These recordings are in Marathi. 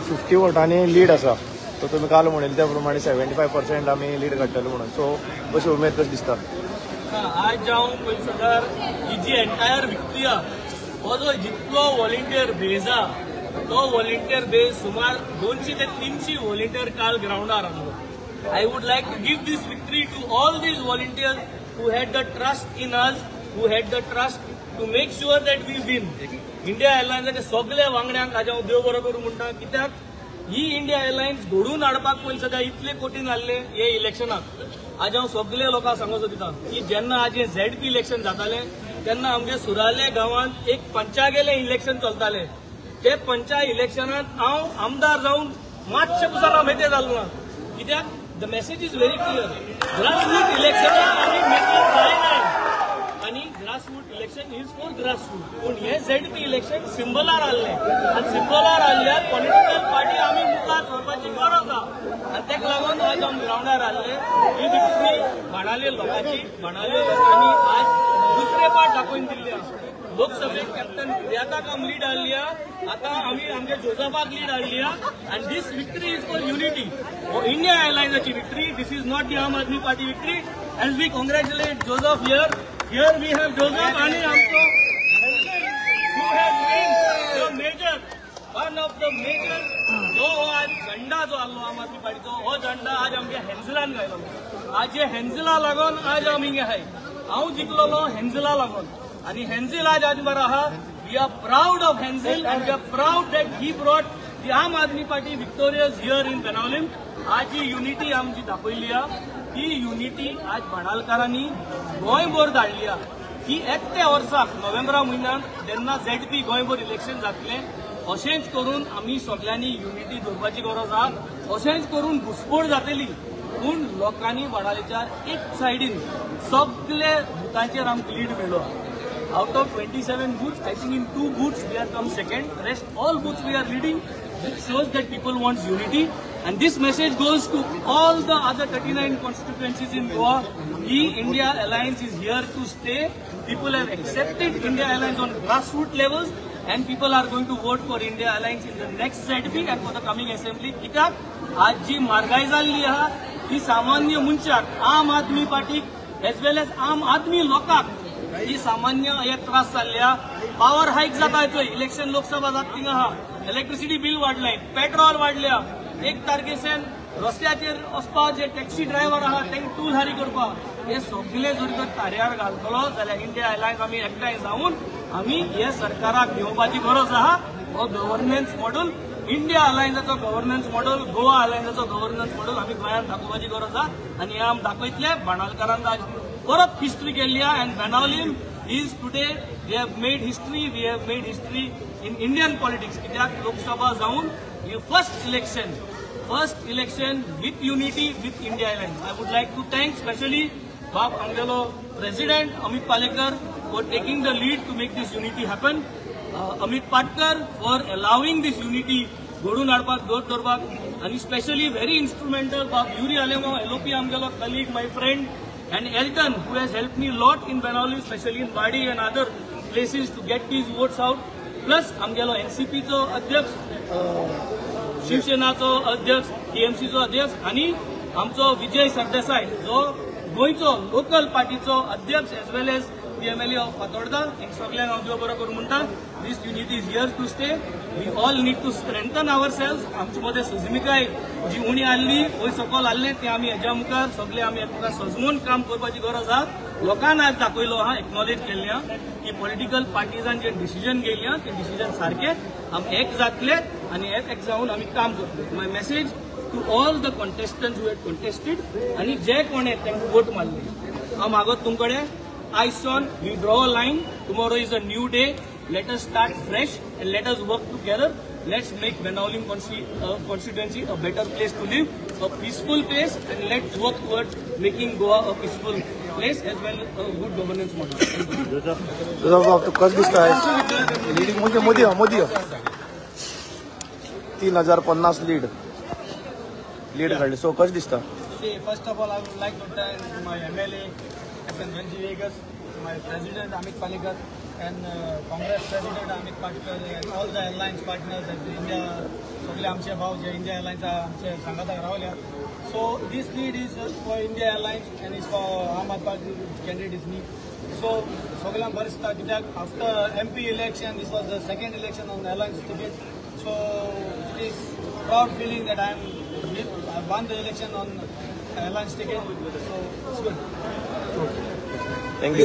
50 वोटांनी लीड आसा. सो तुम्ही काल म्हणिल्ले त्या प्रमाणे 75% आमी लीड काडटले म्हणून. सो कशी उमेद कशी दिसता? आज जाऊन पयसुदार ही जी एंटायर विक्ट्री हो जो जितलो व्हॉलिंटियर बेज तो व्हॉलिंटियर बेज सुमार 200 ते 300 व्हॉलिंटियर काल ग्राउंडार आसलो. I would like to give this victory to all these volunteers who had the trust in us, who had the trust to make sure that we win. India एअरलायन्साच्या सगळ्या वांगड्यांक आज हांव देव बरो करूं म्हणटा. कित्याक ही इंडिया एअरलायन्स घडून हाडपाक पयलीं सद्या इतले कठीण जाल्ले हे इलेक्शनाक. आज हांव सगळ्या लोकांक सांगूंक दिता की जेन्ना आज हे ZP इलेक्शन जातालें तेन्ना आमगे सुराले गांवांत एक पंचागेले इलेक्शन चलताले. ते पंचा इलेक्शनात हांव आमदार जावन मातशे पुसार मेते जालो ना. कित्याक the message is very clear. Grassroot election आमी मेकळीक जायना आणि grassroot election is for grassroot. पूण हे ZP इलेक्शन सिंबलार आसले आनी सिंबलार आसल्यार पॉलिटिकल पार्टी आमी मुखार सरपाची गरज आसा आनी तेका लागून आज आमी ग्राउंडार आसले. ही विक्ट्री बाणावले लोकांची, बाणावले लोकांनी आज दुसरे पार्ट दाखोवन दिल्ले आसा. लोकसभेक कॅप्टन विद्याताक आमी लीड हाडली. आता आमी आमच्या जोझफाक लीड हाडली. And this victory is for unity. India एअरलायन्साची victory. This is not the Aam Aadmi party victory. As we congratulate Joseph Here we have Joseph आणि आमचो who has been the major, one of the major जो आज झंडा जो आलो आम आदमी पार्टीचो हो झंडा आज आमच्या हेन्झलान घायलो. आज हे हेन्झला लागून आज आमी हिंगा हाय. हांव जिखलोलो हेन्झला लागून आणि हेन्झल आज बरो आहा. We are proud of Hanzel and we are proud that he brought the Aam Aadmi party victorious here in Benaulim. आज ही युनिटी आमची दाखयली ही युनिटी आज बाणालकारांनी गोंयभर धाडली. ही एकट्या वर्साक नोव्हेंबरा म्हयन्यात जेन्ना ZP गोंयभर इलेक्शन जातले अशेंच करून आमी सगळ्यांनी युनिटी दवरपाची गरज आसा. अशेंच करून घुसपड जातली. पूण लोकांनी बाणालेच्या एक सायडीन सगळे बुथांचेर आमकां लीड मेळ्ळो. Out of 27 booths, I think in 2 booths we have come second. Rest all booths we are leading. It shows that people want unity. And this message goes to all the other 39 constituencies in Goa. India Alliance is here to stay. People have accepted India Alliance on grassroots levels and people are going to vote for India Alliance in the next ZP and for the coming assembly. कित्याक आज जी म्हारगाय जाल्ली आहा ती सामान्य मनशाक, आम आदमी पार्टीक एज वेल एज आम आदमी लोकांक ही सामान्य हे त्रास जाल्ल्या. पावर हायक जाता इलेक्शन लोकसभा जात थिंगा आहा. इलेक्ट्रिसिटी बिल वाडलें, पेट्रोल वाडल्या. 1 तारखेच्यान रस्त्याचेर वचपाक जे टॅक्सी ड्रायव्हर आहा तांकां टूल हारी करपाक हे सगळे जर तर ताऱ्यार घालतलो जाल्यार इंडिया एअरलायन्स आमी एकठांय जावन आमी हे सरकाराक घेवपाची गरज आहा. हो गव्हर्नन्स मॉडेल इंडिया अलायन्साचो गव्हर्नन्स मॉडेल, गोवा अलायन्साचो गव्हर्नन्स मॉडेल आमी गोंयांत दाखोवपाची गरज आहा. आनी हे आमी दाखयतले. बाणालकारान आज परत हिस्ट्री केल्ली आहा. And Benaulim is today they have made history. We have made history in Indian politics. कित्याक लोकसभा जाऊन हे first election with unity with India Alliance. I would like to thank specially Bab Angelo President Amit Palekar for taking the lead to make this unity happen. Amit Patkar for allowing this unity घडून हाडपाक दोर धरपाक. आणि specially very instrumental Bab Yuri Alemo, LOP Angelo colleague, my friend, and Elton, who has helped me a lot in Benawali, especially in Badi and other places to get these votes out. Plus, आमगेलो NCP चो अध्यक्ष, शिवसेनाचो अध्यक्ष, TMC चो अध्यक्ष आणि आमचो विजय सरदेसाई जो गोंयचो लोकल पार्टीचो अध्यक्ष as well as the MLA of Fatorda. एक सगळ्यांक हांव देव बरो करूं म्हणटा. This unity is here to stay. We all need to strengthen ourselves. आमचे मदें सजमिकाय जी उणी आसली वय सकल आसलें तें आमी हेज्या मुखार सगळे आमी एकमेकांक सजमून काम करपाची गरज आहा. लोकांनी आज दाखयलो आहा, एक्नॉलेज केल्लें आहा की पॉलिटिकल पार्टीजान जे डिसिजन घेयलें आहा ते डिसिजन सारके. आमी एक जातले आनी एक जावन आमी काम करतले. My message to all the contestants who had contested आनी जे कोणे तांकां वोट मारले. हांव मागत तुमचे कडेन eyes on, we draw a line. Tomorrow is a new day. Let us start fresh and let us work together. Let's make Benawali constituency a better place to live, a peaceful place, and let's work towards making Goa a peaceful place as well as a good governance model. Joseph, कसं दिसतंय लीडिंग म्हणजे मोदी 3050 लीड काढली. सो कसं दिसतं? First of all, I would like to thank my MLA, Captain Benji Vegas, my President Amit Palekar, and Congress President Amit Patkar and all the airlines partners and India, सगळे आमचे भाव जे इंडिया एअरलायन्स आमचे सांगाताक रावल्या. So this need is for India Airlines and is for Aam Aadmi Party candidate is me. So सगळ्यांक बरें दिसता कित्याक after MP election this was the second election on airlines ticket. So it is proud feeling that I won the election on airlines ticket. So it's good. Thank you.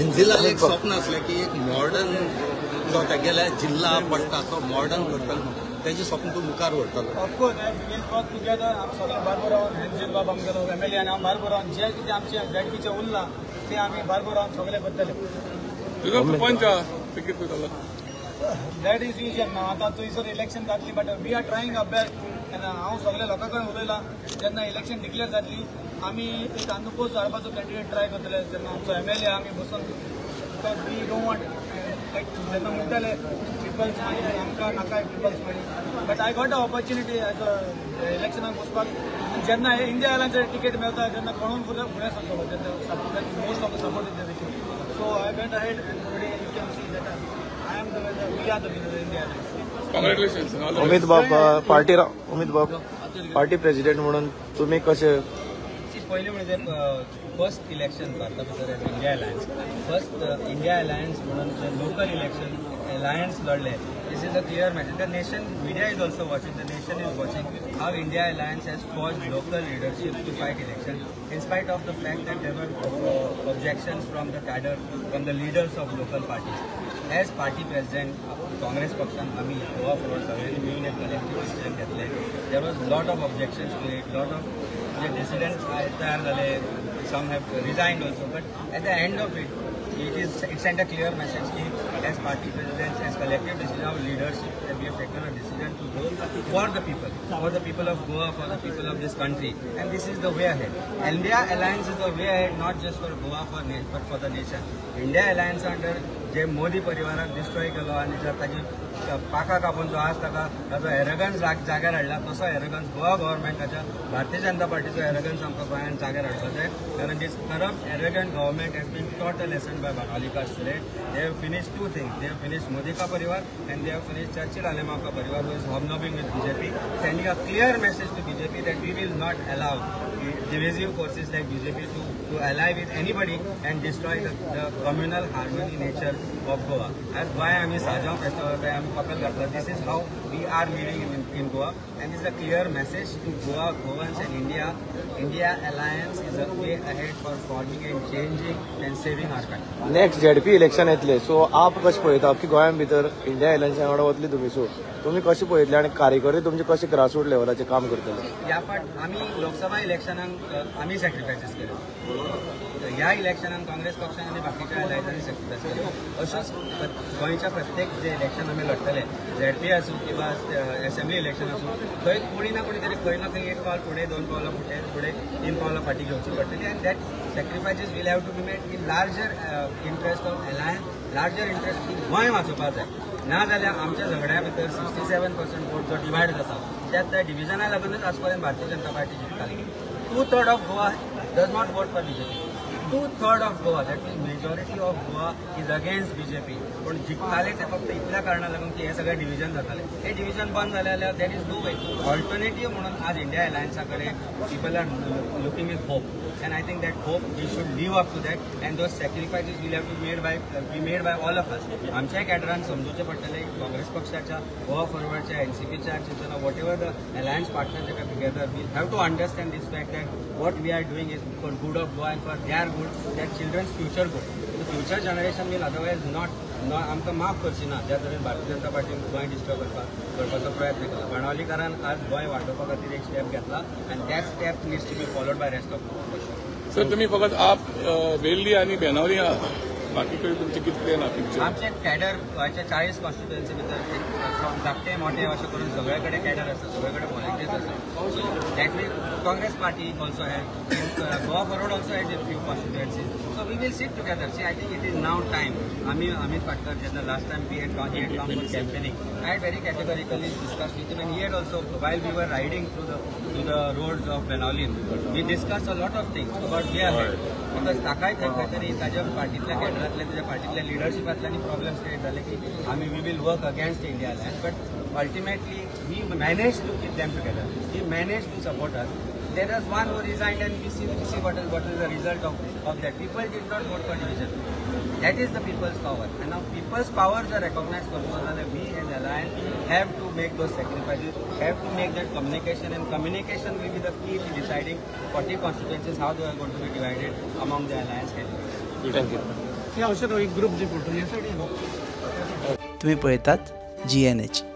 एनझिलाला एक स्वप्न असलें की एक मॉडर्न जो तेगेले जिल्हा पडटा तो मॉडर्न करतलो तेजें स्वप्न तूं मुखार व्हरतलो. Of course, as we will work together, आमी सगळे बारबर रावन हेंजिल बाब आमगेलो MLA आनी हांव बारबर रावन जे कितें आमचे झेडपीचें उरलां तें आमी बारबर रावन सगळे करतले. That is vision. आतां थंयसर इलेक्शन जातली but we are trying our best. हांव सगळे लोकां कडेन उलयलां जेन्ना इलेक्शन डिक्लेअर जातली आमी एक अनुपोज हाडपाचो कॅन्डिडेट ट्राय करतले. जेन्ना आमचो MLA आमी बसून बिकॉज वी डोंट वॉन्ट जेन्ना म्हणटाले पिपल्स मनी आमकां नाकाय peoples money but I got a opportunity as a इलेक्शनाक वचपाक. जेन्ना इंडिया एअरलायन्साचें तिकेट मेळटा जेन्ना कोणून फुडें सरतलो तेन्ना most of the support is देखील. So I went ahead and today you can see that I am the we are the winner India alliance. उमेद बाब पार्टी प्रेसिडेंट म्हणून तुम्ही कसे पहिले म्हणजे फर्स्ट इलेक्शन भारता भितर India alliance first India alliance म्हणून लोकल इलेक्शन अलायन्स लढले. This is a clear message. The nation media is also watching. The nation is watching how India alliance has forged local leadership to fight election in spite of the fact that there were objections from the cadre from the leaders of local parties. As party president Congress पक्षान आम्ही गोवा फॉरवर्ड सगळ्यांनी मिळून एक कलेक्टिव्ह डिसिजन घेतले. There was lot of objections to it. Lot of जे डिसिडंट्स तयार झाले. Some have resigned also, but at the end of it sent a clear message that as party presidents, as collective decision of leadership, that we have taken a decision to go for the people of Goa, for the people of this country, and this is the way ahead. India Alliance is the way ahead, not just for Goa, but for the nation. India Alliance under जे मोदी परिवाराक डिस्ट्रॉय केलो आनी ताजी पाका कापून जो आज ताजो एरगन्स जाग्यार हाडला तसो एरगन्स गोवा गव्हर्मेंटाच्या भारतीय जनता पार्टीचो एरगन्स आमकां गोंयांत जाग्यार हाडचो जाय. कारण this corrupt arrogant government has been taught a lesson by बाणावलीकर today. They have finished two things. They have finished Modi का परिवार and they have finished Churchill Alemao का परिवार who is hobnobbing with BJP, sending a clear message to BJP that we will not allow divisive forces like BJP to ally with anybody and destroy the communal harmony nature of Goa. That's why आम्ही साजाव फेस्टिवल आम्ही पकड घातला. This is how we are living in Goa and this is a clear message to Goans and India. India Alliance is a way ahead for forming and changing and saving our country. Next ZP election येतले सो आप कशें पळयता की गोंयां भितर इंडिया एअरलायन्सा वांगडा वतली तुमी सो तुम्ही कशें पळयतले आनी कार्यकर्ते तुमचे कशे ग्रासरूट लेवलाचे काम करतले. ह्या फाट आम्ही लोकसभा इलेक्शनाक आम्ही सॅक्रिफायसीस केले. ह्या इलेक्शनाक काँग्रेस पक्षान आनी बाकीच्या एलायन्सांनी सॅक्रिफायस केले. अशेंच गोंयच्या प्रत्येक जे इलेक्शन आमी लढतले ZP आसूं किंवा असेंब्ली इलेक्शन आसूं थंय कोणी ना कोणी तरी खंय ना खंय एक पावल फुडें 2 पावलां फुडें 3 पावलां फाटीं घेवची पडटली and that sacrifices will have to be made in larger interest of alliance. Larger interest Goem वाचोवपाक जाय. ना जाल्यार आमच्या झगड्या भितर 67% वोट जो डिवायड जाता त्या डिव्हिजना लागूनच आज पर्यंत भारतीय जनता पार्टी जिखताली. 2/3 of Goa does not vote for BJP. 2/3 of Goa that means majority of Goa is against BJP. पण जिखताले ते फक्त इतल्या कारणां लागून की हे सगळे डिव्हिजन जाताले. हे डिव्हिजन बंद जाले जाल्यार that is no way. Alternative म्हणून आज इंडिया एलायन्सा कडेन people are looking with hope and I think that hope we should live up to that and those sacrifices will have to be made by all of us. आमच्या कॅडरान समजूचे पडटले काँग्रेस पक्षाच्या गोवा फॉरवर्डच्या NCPच्या चिंतना whatever the alliance partners that are together we have to understand this fact that what we are doing is for good of Goa and for their good, their children's future good. The future generation will otherwise not आमकां माफ करची ना ज्या तरेन भारतीय जनता पार्टीन गोंय डिस्ट्रॉय करपाचो प्रयत्न केलो. बाणावलीकारान आज गोंय वाडोवपा खातीर एक स्टेप घेतला and that step needs to be followed by rest of the nation. Sir तुम्ही फकत आप वेल्ली आणि बेनावली बाकी कडेन तुमचे कितले ना पिक्चर. आमचे कॅडर गोंयच्या 40 कॉन्स्टिट्युएन्सी भितर धाकटे मोठे अशें करून सगळे कडेन कॅडर आसा, सगळे कडेन व्हॉलंटियर्स आसा. That way Congress party also has Goa forward also has few constituencies. So So we will sit together. See, I think it is now time. Amit Patkar, last time he had come for campaigning, I had very categorically discussed with him, and he had also, while we were riding through the roads of Benaulim, we discussed a lot of things about way ahead. Because ताकाय खंय तरी ताज्या पार्टीतल्या कॅडरांतल्या ताज्या पार्टीतल्या लिडरशिपांतल्यानी प्रॉब्लेम्स क्रिएट जाले की आमी we will work against India alliance, but ultimately we manage to keep them together. We manage to support us. There was one who resigned, and we see what is the result of that. People did not vote for division. That is the people's power. And now people's powers are recognized. And we as Alliance have to make those sacrifices, have to make that communication, and communication will be the key to deciding 40 constituencies, how they are going to be divided among the Alliance candidates. Thank you. हे औषध एक ग्रुप जे फोटो यासाठी तुम्ही पळयतात GNH.